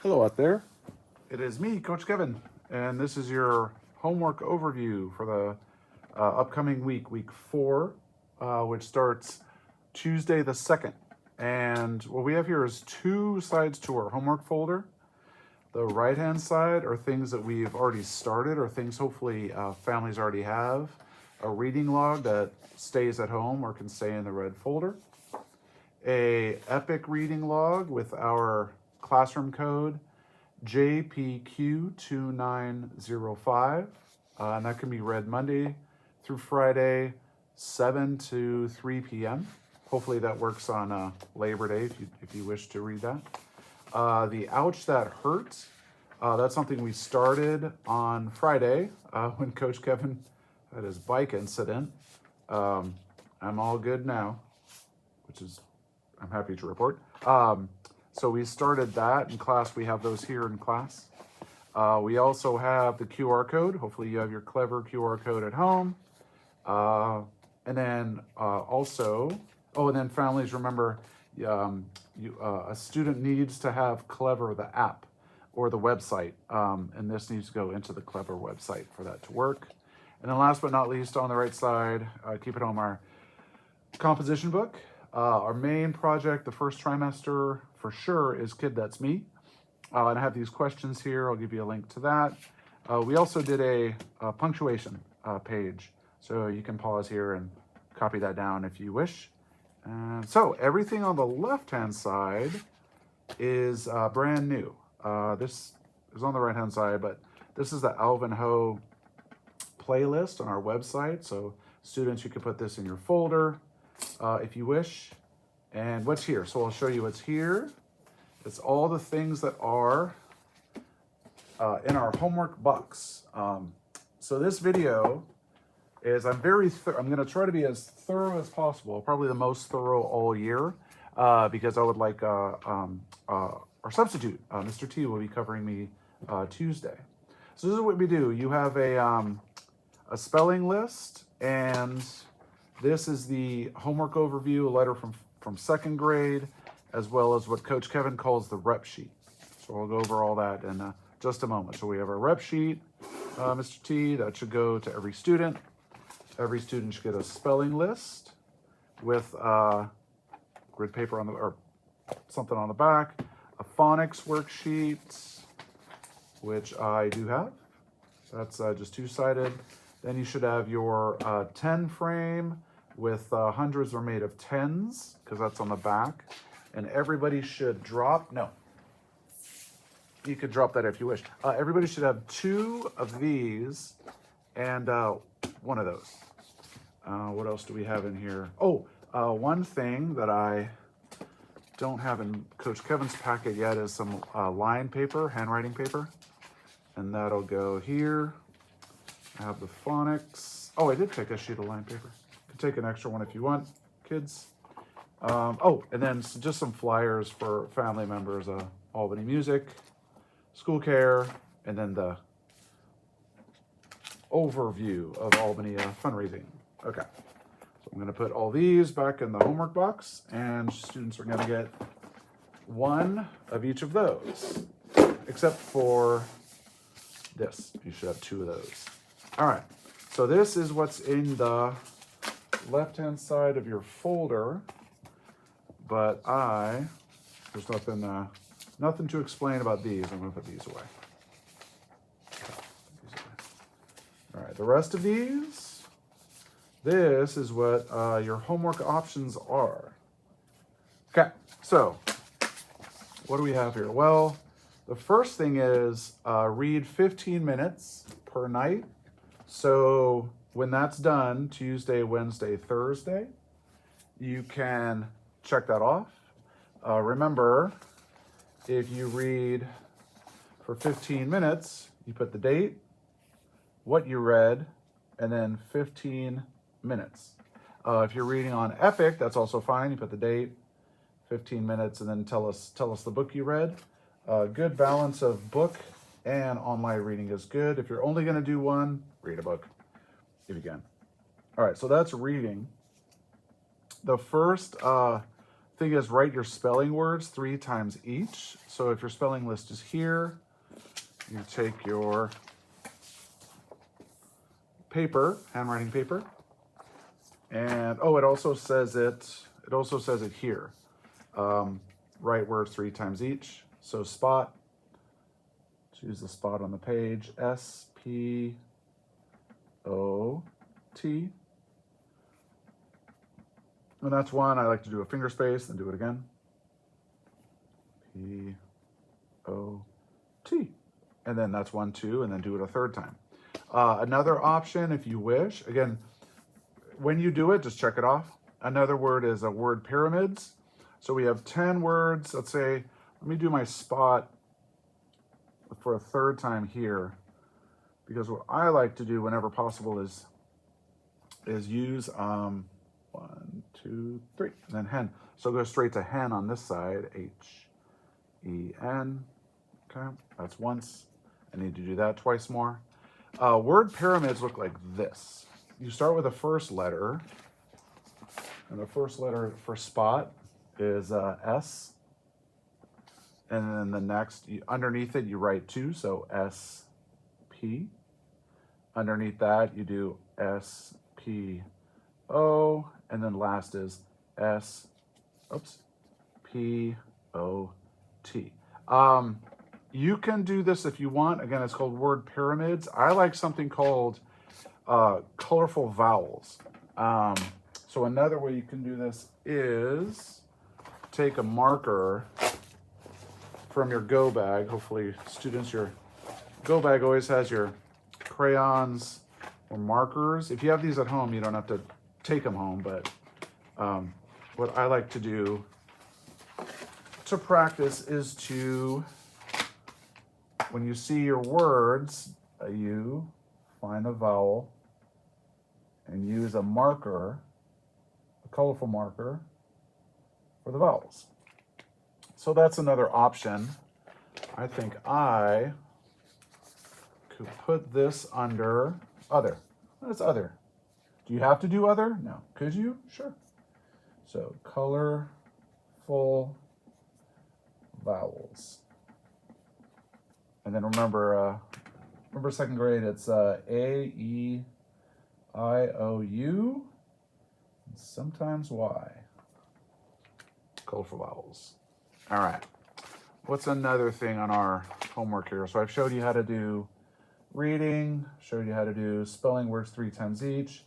Hello out there. It is me, Coach Kevin, and this is your homework overview for the upcoming week, week 4, which starts Tuesday the 2nd. And what we have here is 2 sides to our homework folder. The right-hand side are things that we've already started or things hopefully families already have. A reading log that stays at home or can stay in the red folder. A epic reading log with our classroom code JPQ2905, and that can be read Monday through Friday, 7 to 3 p.m. Hopefully that works on Labor Day if you wish to read that. The Ouch That Hurt, that's something we started on Friday when Coach Kevin had his bike incident. I'm all good now, which is I'm happy to report. So we started that in class. We have those here in class. We also have the QR code. Hopefully you have your clever QR code at home. And then and then families, remember, a student needs to have Clever, the app, or the website. And this needs to go into the Clever website for that to work. And then last but not least, on the right side, keep it home, our composition book. Our main project, the first trimester for sure, is Kid That's Me. And I have these questions here. I'll give you a link to that. We also did a punctuation page. So you can pause here and copy that down if you wish. And so everything on the left-hand side is brand new. This is on the right-hand side, but this is the Alvin Ho playlist on our website. So students, you can put this in your folder if you wish. And what's here? So I'll show you what's here. It's all the things that are in our homework box. So this video is, I'm going to try to be as thorough as possible, probably the most thorough all year, because I would like our substitute, Mr. T, will be covering me Tuesday. So this is what we do. You have a spelling list, and this is the homework overview, a letter from 2nd grade, as well as what Coach Kevin calls the rep sheet. So I'll go over all that in just a moment. So we have our rep sheet, Mr. T, that should go to every student. Every student should get a spelling list with grid paper or something on the back, a phonics worksheet, which I do have. That's just 2-sided. Then you should have your 10 frame with hundreds are made of tens, because that's on the back. And everybody should you could drop that if you wish. Everybody should have 2 of these and 1 of those. What else do we have in here? One thing that I don't have in Coach Kevin's packet yet is some line paper, handwriting paper. And that'll go here. I have the phonics. I did take a sheet of line paper. You can take an extra one if you want, kids. And then just some flyers for family members, Albany Music, School Care, and then the overview of Albany fundraising. Okay, so I'm going to put all these back in the homework box, and students are going to get 1 of each of those, except for this. You should have 2 of those. All right, so this is what's in the left-hand side of your folder, but there's nothing to explain about these. I'm going to put these away. All right, the rest of these, this is what your homework options are. Okay, so what do we have here? Well, the first thing is read 15 minutes per night. So when that's done, Tuesday, Wednesday, Thursday, you can check that off. Remember, if you read for 15 minutes, you put the date, what you read, and then 15 minutes. If you're reading on Epic, that's also fine. You put the date, 15 minutes, and then tell us the book you read. Good balance of book and online reading is good. If you're only going to do one, read a book if you can. All right, so that's reading. The first thing is, write your spelling words 3 times each. So if your spelling list is here, you take your paper, handwriting paper, and oh, it also says it here. Write words 3 times each. So spot, choose the spot on the page, S-P-O-T. And that's one. I like to do a finger space, then do it again. P-O-T. And then that's 1, 2, and then do it a third time. Another option, if you wish, again, when you do it, just check it off. Another word is a word pyramids. So we have 10 words. Let's say, let me do my spot for a third time here, because what I like to do whenever possible is use 1, 2, 3, and then hen. So go straight to hen on this side, H-E-N. Okay, that's once. I need to do that twice more. Word pyramids look like this. You start with the first letter, and the first letter for spot is S. And then the next, underneath it, you write 2, so S-P. Underneath that, you do S-P-O, and then last is P-O-T. You can do this if you want. Again, it's called word pyramids. I like something called colorful vowels. So another way you can do this is take a marker from your go bag. Hopefully, students, your go bag always has your crayons or markers. If you have these at home, you don't have to take them home, but what I like to do to practice is to, when you see your words, you find a vowel and use a marker, a colorful marker, for the vowels. So that's another option. I think I could put this under other. That's other. Do you have to do other? No. Could you? Sure. So colorful vowels. And then remember second grade, it's A-E-I-O-U, and sometimes Y. Colorful vowels. All right. What's another thing on our homework here? So I've showed you how to do reading, showed you how to do spelling words 3 times each.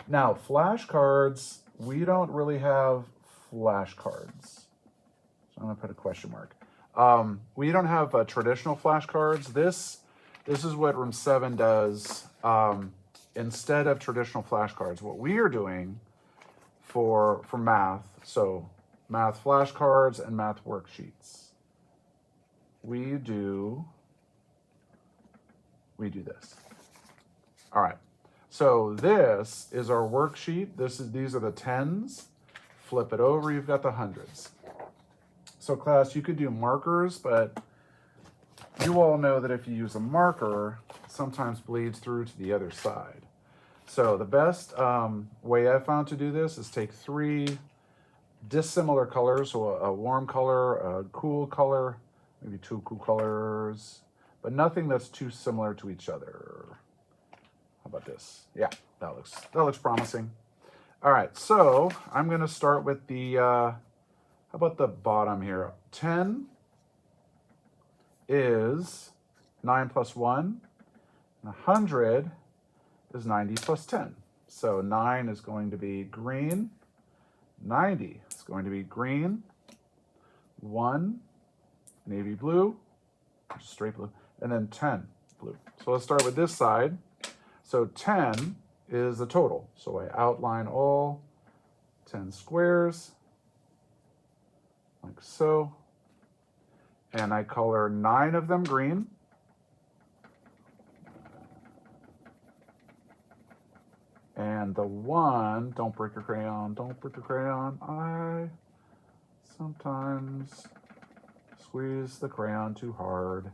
Now, flashcards, we don't really have flashcards. So I'm going to put a question mark. We don't have traditional flashcards. This is what Room 7 does instead of traditional flashcards. What we are doing for math, so math flashcards and math worksheets, we do this. All right. So this is our worksheet. These are the tens. Flip it over, you've got the hundreds. So class, you could do markers, but you all know that if you use a marker, it sometimes bleeds through to the other side. So the best way I found to do this is take 3 dissimilar colors, so a warm color, a cool color, maybe 2 cool colors, but nothing that's too similar to each other. How about this? Yeah, that looks promising. All right, so I'm going to start with the, how about the bottom here? 10 is 9 plus 1, and 100 is 90 plus 10. So 9 is going to be green, 90 is going to be green, 1, navy blue, straight blue, and then 10, blue. So let's start with this side. So 10 is the total. So I outline all 10 squares, like so. And I color 9 of them green. And the 1, don't break your crayon, don't break your crayon. I sometimes squeeze the crayon too hard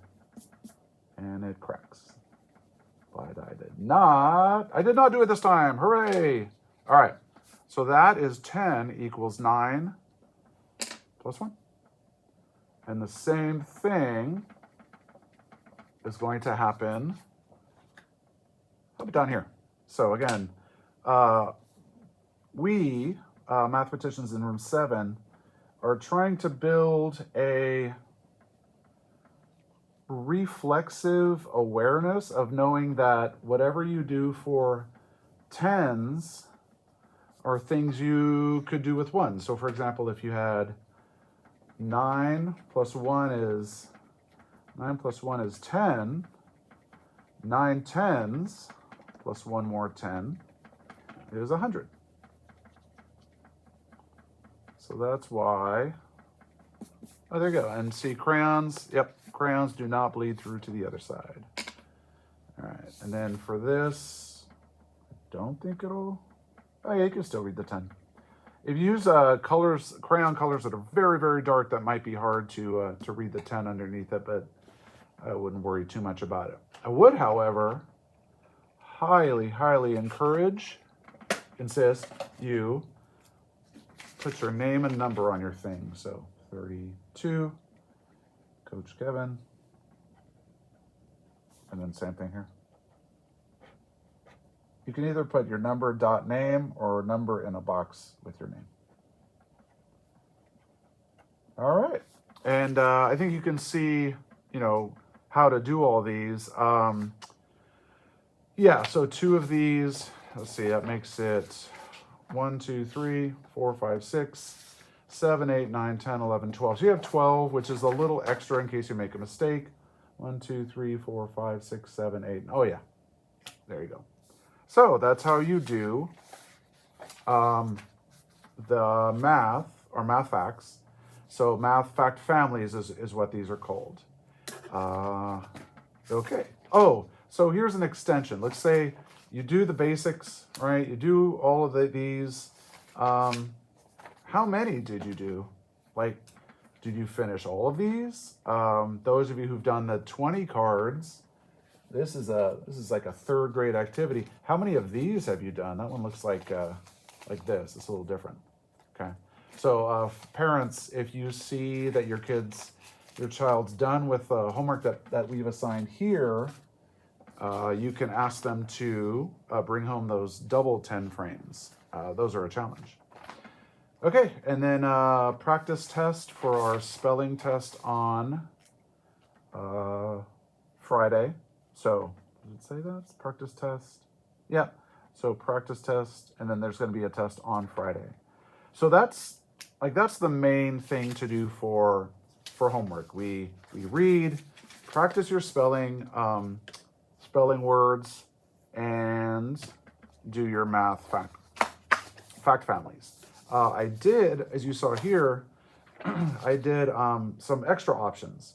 and it cracks. But I did not do it this time. Hooray. All right. So that is 10 equals 9 plus 1. And the same thing is going to happen up down here. So again, we, mathematicians in room 7, are trying to build a reflexive awareness of knowing that whatever you do for tens are things you could do with 1. So for example, if you had 9 plus 1 is 10. 9 tens plus 1 more 10 is 100. So that's why, oh, there you go. And see, crayons, yep, crayons do not bleed through to the other side. All right, and then for this, I don't think it'll, oh yeah, you can still read the 10. If you use crayon colors that are very, very dark, that might be hard to read the 10 underneath it, but I wouldn't worry too much about it. I would, however, highly, highly insist you put your name and number on your thing. So 32, Coach Kevin, and then same thing here. You can either put your number dot name or number in a box with your name. All right, and I think you can see, you know, how to do all these. Yeah, so 2 of these, let's see, that makes it 1, 2, 3, 4, 5, 6, 7, 8, 9, 10, 11, 12. So you have 12, which is a little extra in case you make a mistake. 1, 2, 3, 4, 5, 6, 7, 8. Oh yeah, there you go. So that's how you do the math, or math facts. So math fact families is what these are called. Okay. Oh, so here's an extension. Let's say you do the basics, right? You do all of these. How many did you do? Like, did you finish all of these? Those of you who've done the 20 cards, this is like a 3rd grade activity. How many of these have you done? That one looks like this. It's a little different. Okay. So parents, if you see that your child's done with the homework that we've assigned here, you can ask them to bring home those double 10 frames. Those are a challenge. Okay, and then practice test for our spelling test on Friday. So, did it say that? Practice test? Yeah, so practice test, and then there's going to be a test on Friday. So that's the main thing to do for homework. We read, practice your spelling words, and do your math fact families. I did, as you saw here, I did some extra options.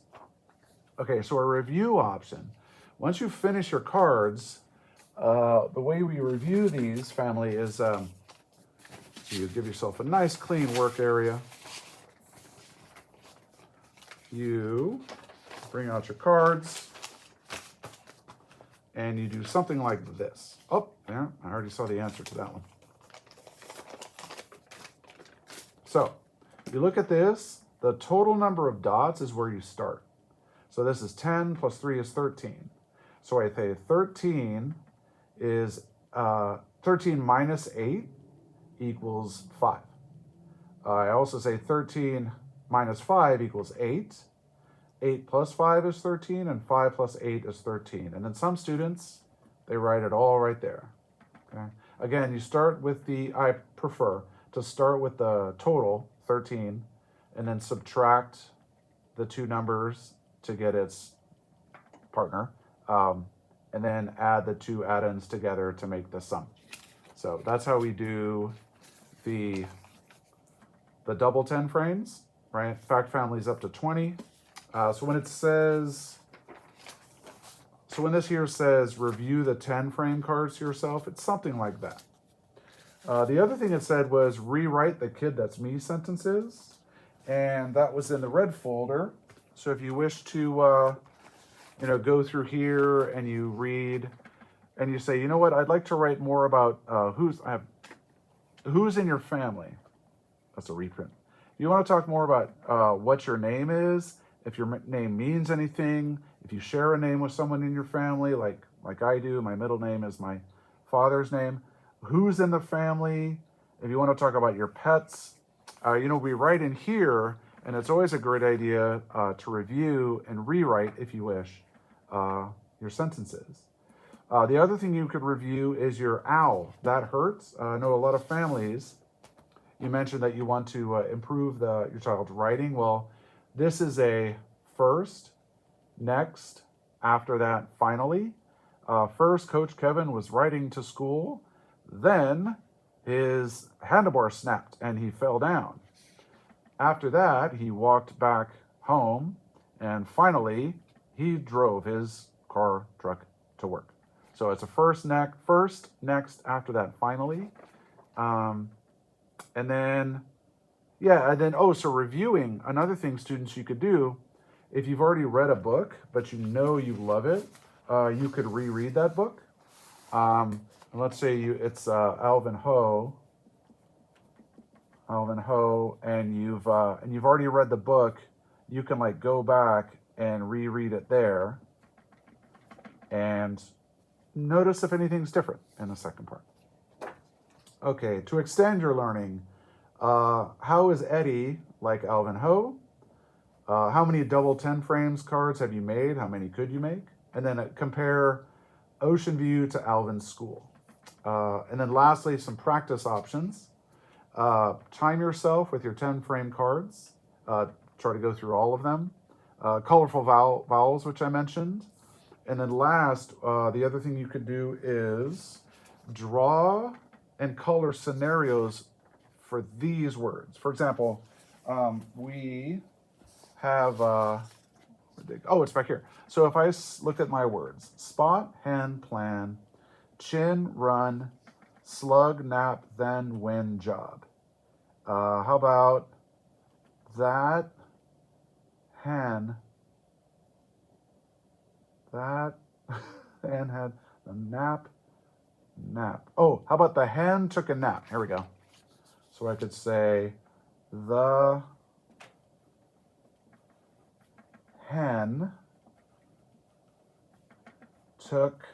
Okay, so a review option. Once you finish your cards, the way we review these family is you give yourself a nice clean work area. You bring out your cards and you do something like this. Oh, yeah, I already saw the answer to that one. So you look at this, the total number of dots is where you start. So this is 10 plus 3 is 13. So I say 13 is 13 minus 8 equals 5. I also say 13 minus 5 equals 8. 8 plus 5 is 13, and 5 plus 8 is 13. And then some students, they write it all right there. Okay. Again, you start with I prefer to start with the total, 13, and then subtract the 2 numbers to get its partner, and then add the 2 add-ins together to make the sum. So that's how we do the double 10 frames, right? Fact families up to 20. So when this here says review the 10 frame cards yourself, it's something like that. The other thing it said was rewrite the kid that's me sentences, and that was in the red folder. So if you wish to go through here and you read and you say, you know what, I'd like to write more about who's in your family. That's a reprint. you want to talk more about what your name is, if your name means anything, if you share a name with someone in your family, like I do, my middle name is my father's name, who's in the family, if you want to talk about your pets, we write in here, and it's always a great idea to review and rewrite, if you wish, your sentences. The other thing you could review is your ow. That hurts. I know a lot of families, you mentioned that you want to improve your child's writing. Well, this is a first, next, after that, finally. First, Coach Kevin was writing to school. Then his handlebar snapped and he fell down. After that, he walked back home. And finally, he drove his car, truck to work. So it's a first, next, after that, finally. And then, so reviewing, another thing students you could do, if you've already read a book, but you know you love it, you could reread that book. And let's say it's Alvin Ho, and you've already read the book, you can like go back and reread it there and notice if anything's different in the second part. Okay, to extend your learning, how is Eddie like Alvin Ho? How many double 10 frames cards have you made? How many could you make? And then compare Ocean View to Alvin's school. And then lastly, some practice options. Time yourself with your 10 frame cards. Try to go through all of them. Colorful vowels, which I mentioned. And then last, the other thing you could do is draw and color scenarios for these words. For example, we have, it's back here. So if I look at my words, spot, hen, plan, chin, run, slug, nap, then, win, job. How about that hen, had a nap. Oh, how about the hen took a nap? Here we go. So I could say the hen took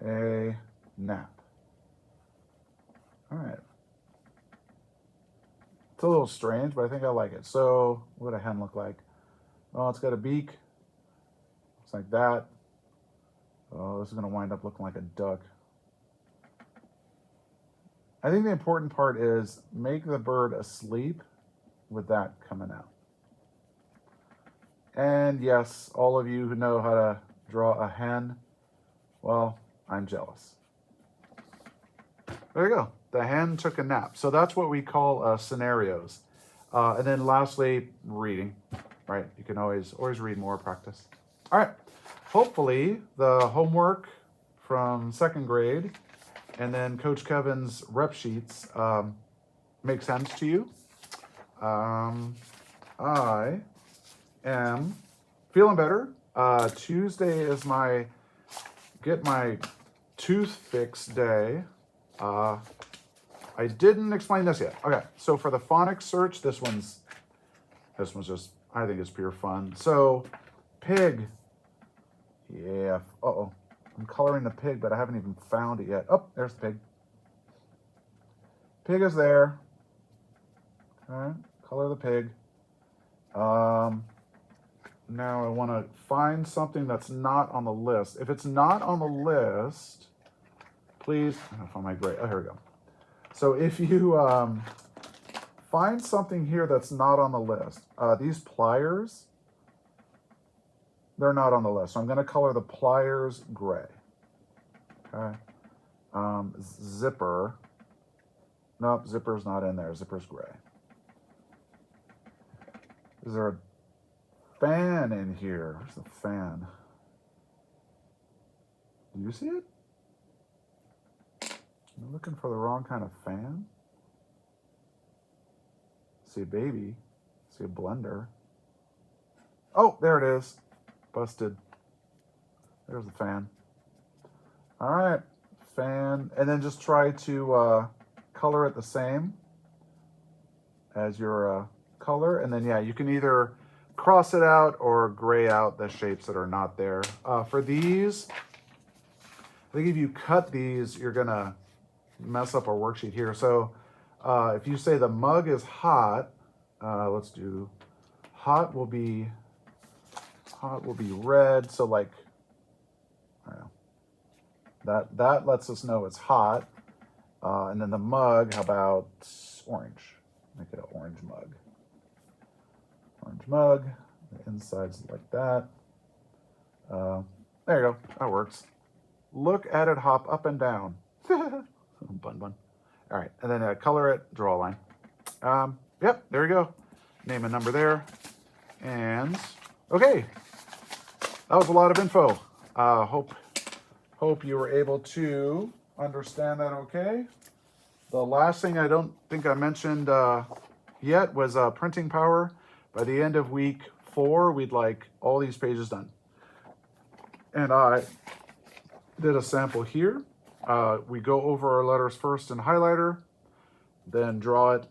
a nap. All right. It's a little strange, but I think I like it. So what would a hen look like? Oh, it's got a beak. Looks like that. Oh, this is going to wind up looking like a duck. I think the important part is make the bird asleep with that coming out. And yes, all of you who know how to draw a hen, well, I'm jealous. There you go. The hen took a nap. So that's what we call scenarios. And then lastly, reading, right? You can always read more, practice. All right. Hopefully the homework from second grade and then Coach Kevin's rep sheets make sense to you. I am feeling better. Tuesday is get my tooth fix day. I didn't explain this yet. Okay, so for the phonics search, this one's just, I think it's pure fun. So pig. Yeah, I'm coloring the pig, but I haven't even found it yet. Oh, there's the pig. Pig is there. Okay, color the pig. Now I want to find something that's not on the list. If it's not on the list, please, I'll find my gray. Oh, here we go. So if you find something here that's not on the list, these pliers, they're not on the list. So I'm going to color the pliers gray. Okay. Zipper. Nope, zipper's not in there. Zipper's gray. Is there a fan in here? Where's the fan? Do you see it? I'm looking for the wrong kind of fan. See a baby. See a blender. Oh, there it is. Busted. There's the fan. All right, fan. And then just try to color it the same. as your color. And then, yeah, you can either cross it out or gray out the shapes that are not there. For these, I think if you cut these, you're gonna mess up our worksheet here. So if you say the mug is hot, let's do hot will be red. So like, I don't know, that lets us know it's hot. And then the mug, how about orange? Make it an orange mug. Orange mug, the inside's like that. There you go, that works. Look at it hop up and down. Bun. All right, and then color it, draw a line. Yep, there you go. Name a number there. And, okay. That was a lot of info. Hope you were able to understand that okay. The last thing I don't think I mentioned yet was printing power. By the end of week 4, we'd like all these pages done. And I did a sample here. We go over our letters first in highlighter, then draw it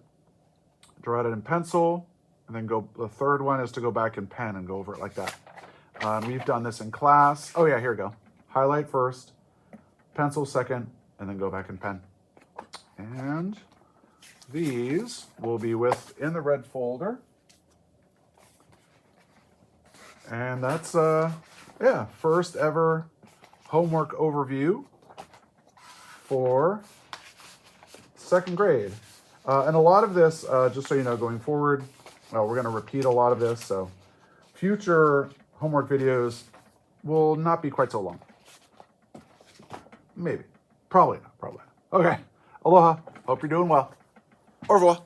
in pencil, and then the third one is to go back in pen and go over it like that. We've done this in class. Oh yeah, here we go. Highlight first, pencil second, and then go back in pen. And these will be in the red folder. And that's, yeah, first ever homework overview for 2nd grade. And a lot of this, just so you know, going forward, we're going to repeat a lot of this. So future homework videos will not be quite so long. Maybe. Probably not. Okay. Aloha. Hope you're doing well. Au revoir.